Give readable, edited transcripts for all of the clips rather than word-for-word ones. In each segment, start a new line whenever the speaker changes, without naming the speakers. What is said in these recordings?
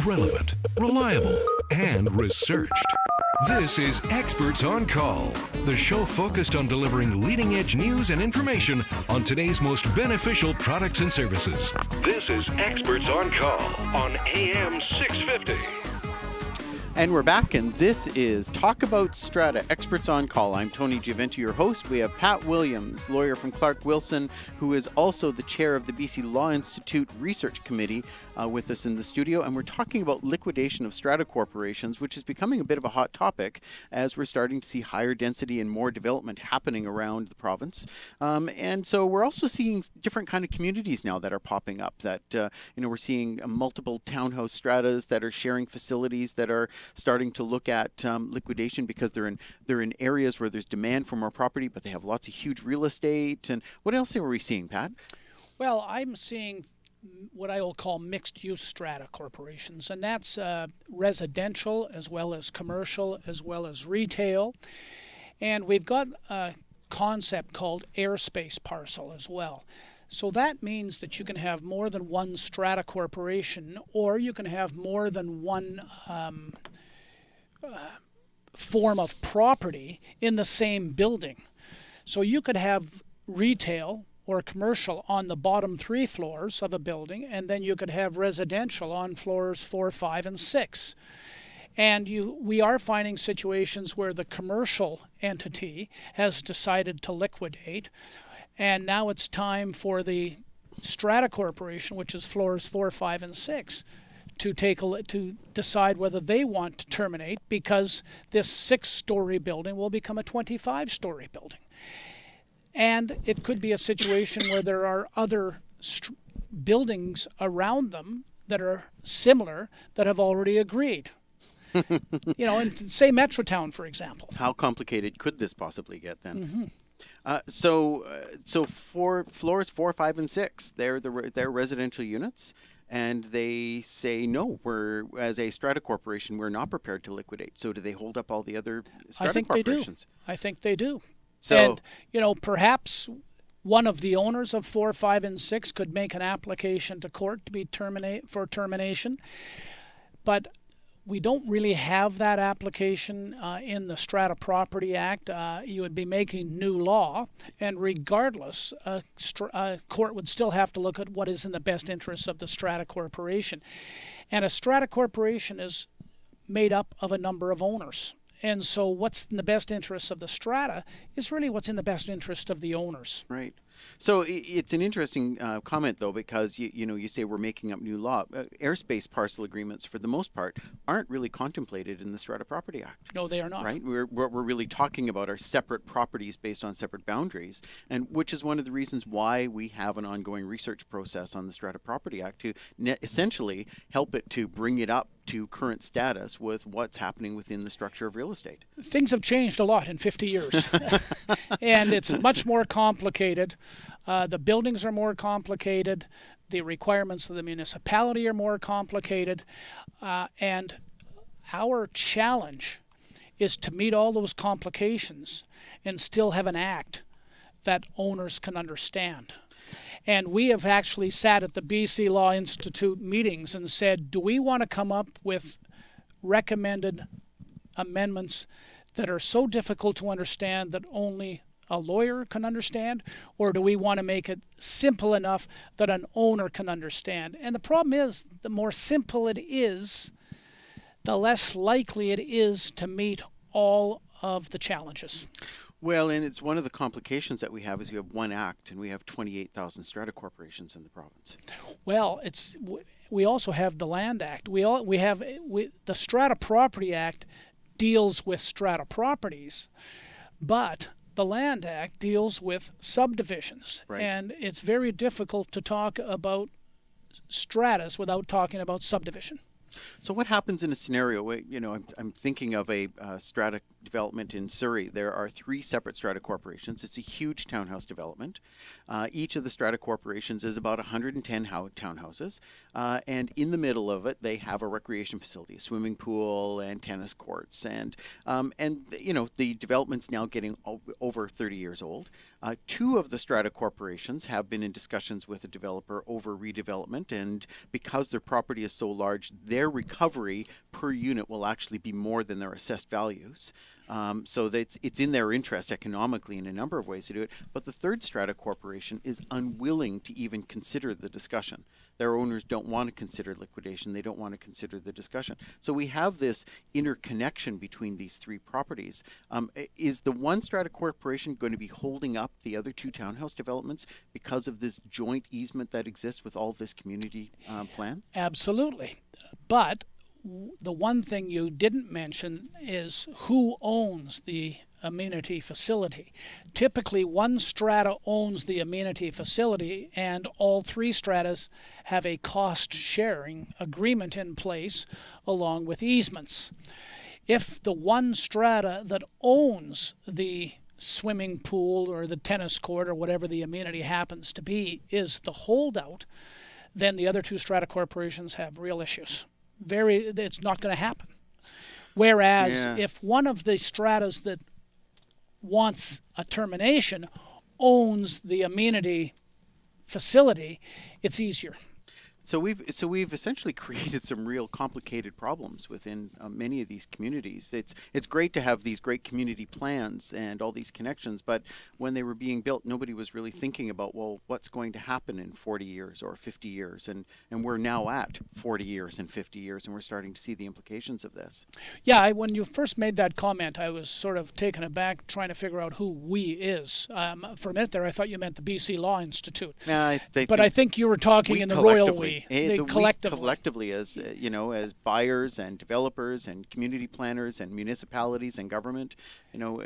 relevant, reliable, and researched. This is Experts on Call, the show focused on delivering leading-edge news and information on today's most beneficial products and services. This is Experts on Call on AM 650.
And we're back, and this is Talk About Strata, Experts on Call. I'm Tony Giaventi, your host. We have Pat Williams, lawyer from Clark Wilson, who is also the chair of the BC Law Institute Research Committee, with us in the studio. And we're talking about liquidation of strata corporations, which is becoming a bit of a hot topic as we're starting to see higher density and more development happening around the province. And so we're also seeing different kind of communities now that are popping up, that, we're seeing multiple townhouse stratas that are sharing facilities that are starting to look at liquidation because they're in areas where there's demand for more property, but they have lots of huge real estate. And what else are we seeing, Pat?
Well, I'm seeing what I will call mixed-use strata corporations, and that's residential as well as commercial as well as retail. And we've got a concept called airspace parcel as well. So that means that you can have more than one strata corporation, or you can have more than one form of property in the same building. So you could have retail or commercial on the bottom 3 floors of a building, and then you could have residential on floors 4, 5, and 6. And we are finding situations where the commercial entity has decided to liquidate, and now it's time for the strata corporation, which is floors 4, 5, and 6, to decide whether they want to terminate, because this 6-story building will become a 25-story building. And it could be a situation where there are other buildings around them that are similar that have already agreed. And say Metrotown, for example.
How complicated could this possibly get then?
Mm-hmm.
So for floors 4, 5, and 6, they're residential units, and they say no. As a strata corporation, we're not prepared to liquidate. So do they hold up all the other strata corporations?
I think they do.
So,
and perhaps one of the owners of 4, 5, and 6 could make an application to court to be for termination, but we don't really have that application in the Strata Property Act. You would be making new law, and regardless, a court would still have to look at what is in the best interests of the Strata Corporation. And a Strata Corporation is made up of a number of owners. And so what's in the best interest of the strata is really what's in the best interest of the owners.
Right. So it's an interesting comment, though, because you say we're making up new law. Airspace parcel agreements, for the most part, aren't really contemplated in the Strata Property Act.
No, they are not.
Right. What we're really talking about are separate properties based on separate boundaries, and which is one of the reasons why we have an ongoing research process on the Strata Property Act to essentially help it to bring it up to current status with what's happening within the structure of real estate.
Things have changed a lot in 50 years, and it's much more complicated. The buildings are more complicated. The requirements of the municipality are more complicated. And our challenge is to meet all those complications and still have an act that owners can understand. And we have actually sat at the BC Law Institute meetings and said, do we want to come up with recommended amendments that are so difficult to understand that only a lawyer can understand, or do we want to make it simple enough that an owner can understand? And the problem is, the more simple it is, the less likely it is to meet all of the challenges.
Well, and it's one of the complications that we have is you have one act and we have 28,000 strata corporations in the province.
Well, we also have the Land Act. The Strata Property Act deals with strata properties, but the Land Act deals with subdivisions.
Right.
And it's very difficult to talk about stratas without talking about subdivision.
So what happens in a scenario where, I'm thinking of a strata development in Surrey, there are 3 separate strata corporations. It's a huge townhouse development. Each of the strata corporations is about 110 townhouses, and in the middle of it, they have a recreation facility, a swimming pool and tennis courts, and you know, the development's now getting over 30 years old. 2 of the strata corporations have been in discussions with a developer over redevelopment, and because their property is so large, their recovery per unit will actually be more than their assessed values. So that it's in their interest economically in a number of ways to do it. But the third strata corporation is unwilling to even consider the discussion. Their owners don't want to consider liquidation. They don't want to consider the discussion. So we have this interconnection between these 3 properties. Is the one strata corporation going to be holding up the other 2 townhouse developments because of this joint easement that exists with all this community plan?
Absolutely. But the one thing you didn't mention is who owns the amenity facility. Typically, one strata owns the amenity facility, and all 3 stratas have a cost-sharing agreement in place along with easements. If the one strata that owns the swimming pool or the tennis court or whatever the amenity happens to be is the holdout, then the other 2 strata corporations have real issues. It's not going to happen. Whereas if one of the stratas that wants a termination owns the amenity facility, it's easier.
So we've essentially created some real complicated problems within many of these communities. It's great to have these great community plans and all these connections, but when they were being built, nobody was really thinking about, well, what's going to happen in 40 years or 50 years, and we're now at 40 years and 50 years, and we're starting to see the implications of this.
Yeah, when you first made that comment, I was sort of taken aback trying to figure out who "we" is. For a minute there, I thought you meant the BC Law Institute. But I think you were talking in the royal we.
Collectively as you know, as buyers and developers and community planners and municipalities and government, you know,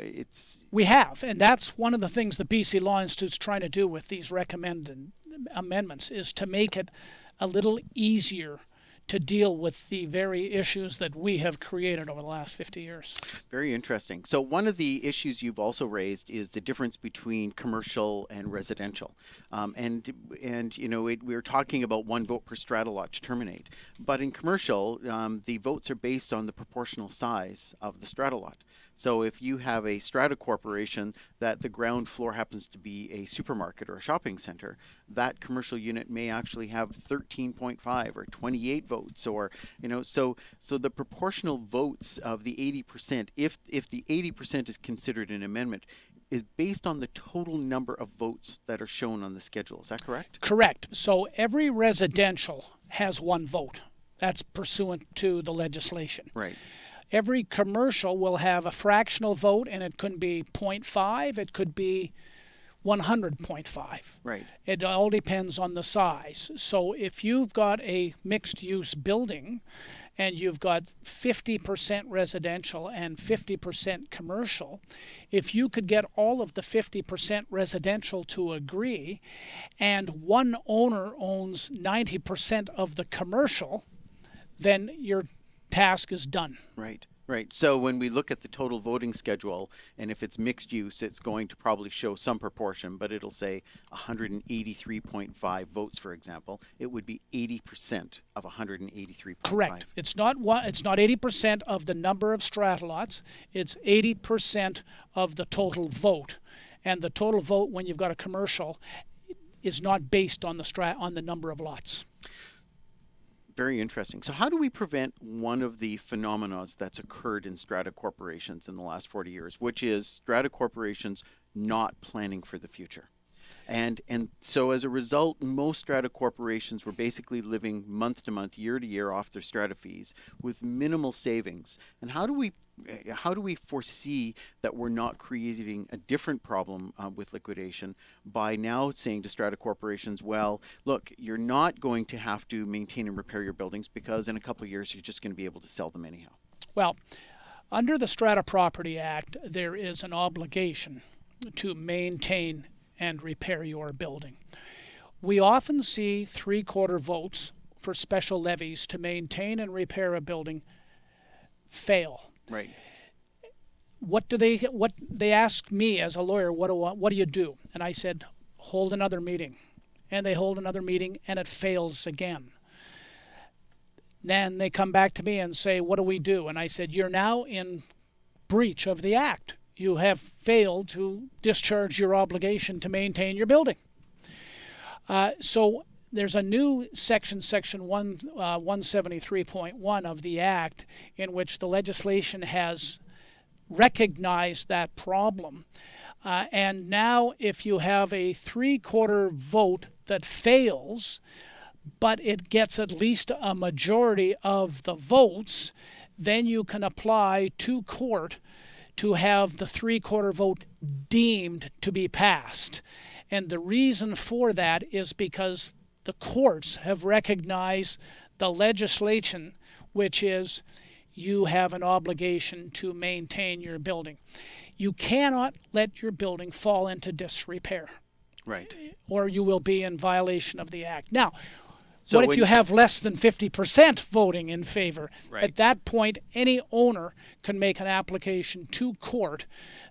we have, and that's one of the things the BC Law Institute's trying to do with these recommended amendments, is to make it a little easier to deal with the very issues that we have created over the last 50 years.
Very interesting. So one of the issues you've also raised is the difference between commercial and residential. And you know, we're talking about 1 vote per strata lot to terminate. But in commercial, the votes are based on the proportional size of the strata lot. So if you have a strata corporation that the ground floor happens to be a supermarket or a shopping center, that commercial unit may actually have 13.5 or 28 votes, or, you know, so the proportional votes of the 80%, if the 80% is considered an amendment, is based on the total number of votes that are shown on the schedule. Is that correct?
Correct. So every residential has 1 vote. That's pursuant to the legislation.
Right.
Every commercial will have a fractional vote, and it could be 0.5, it could be 100.5.
Right.
It all depends on the size. So if you've got a mixed-use building and you've got 50% residential and 50% commercial, if you could get all of the 50% residential to agree, and one owner owns 90% of the commercial, then your task is done.
Right. Right. So when we look at the total voting schedule, and if it's mixed use, it's going to probably show some proportion, but it'll say 183.5 votes, for example. It would be 80% of 183.5.
Correct. It's not 80% of the number of strata lots. It's 80% of the total vote. And the total vote, when you've got a commercial, is not based on the number of lots.
Very interesting. So how do we prevent one of the phenomena that's occurred in strata corporations in the last 40 years, which is strata corporations not planning for the future? And so as a result, most strata corporations were basically living month to month, year to year off their strata fees with minimal savings. And how do we foresee that we're not creating a different problem with liquidation by now saying to strata corporations, well, look, you're not going to have to maintain and repair your buildings because in a couple of years you're just going to be able to sell them anyhow?
Well, under the Strata Property Act, there is an obligation to maintain and repair your building. We often see 3/4 votes for special levies to maintain and repair a building fail.
Right.
what they asked me as a lawyer, what do you do? And I said, hold another meeting. And they hold another meeting, and it fails again. Then they come back to me and say, what do we do? And I said, you're now in breach of the Act. You have failed to discharge your obligation to maintain your building. So there's a new section 173.1 of the Act, in which the legislation has recognized that problem. And now if you have a 3/4 vote that fails, but it gets at least a majority of the votes, then you can apply to court to have the 3/4 vote deemed to be passed. And the reason for that is because the courts have recognized the legislation, which is you have an obligation to maintain your building. You cannot let your building fall into disrepair.
Right.
Or you will be in violation of the Act. Now,
So
what if you have less than 50% voting in favor?
Right.
At that point, any owner can make an application to court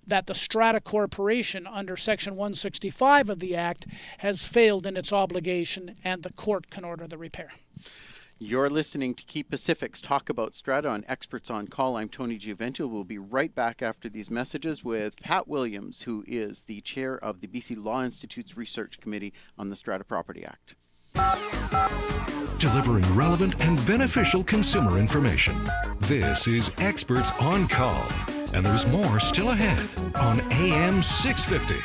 that the Strata Corporation, under Section 165 of the Act, has failed in its obligation, and the court can order the repair.
You're listening to Key Pacific's Talk About Strata on Experts on Call. I'm Tony Giovento. We'll be right back after these messages with Pat Williams, who is the chair of the BC Law Institute's Research Committee on the Strata Property Act.
Delivering relevant and beneficial consumer information. This is Experts on Call. And there's more still ahead on AM 650.